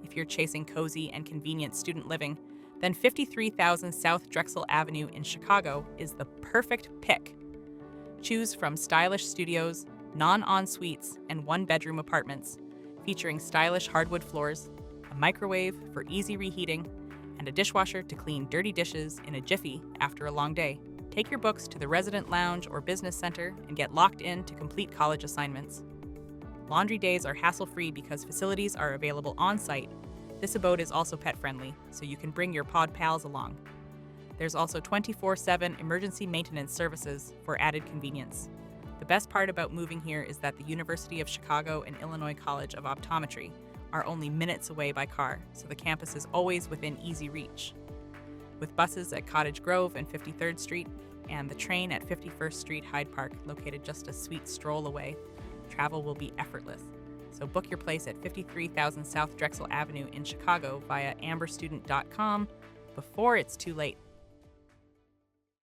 If you're chasing cozy and convenient student living, then 53,000 South Drexel Avenue in Chicago is the perfect pick. Choose from stylish studios, non-en-suites, and one-bedroom apartments, featuring stylish hardwood floors, a microwave for easy reheating, and a dishwasher to clean dirty dishes in a jiffy after a long day. Take your books to the resident lounge or business center and get locked in to complete college assignments. Laundry days are hassle-free because facilities are available on-site. This abode is also pet-friendly, so you can bring your pod pals along. There's also 24/7 emergency maintenance services for added convenience. The best part about moving here is that the University of Chicago and Illinois College of Optometry are only minutes away by car, so the campus is always within easy reach. With buses at Cottage Grove and 53rd Street, and the train at 51st Street Hyde Park, located just a sweet stroll away, travel will be effortless. So book your place at 53,000 South Drexel Avenue in Chicago via amberstudent.com before it's too late.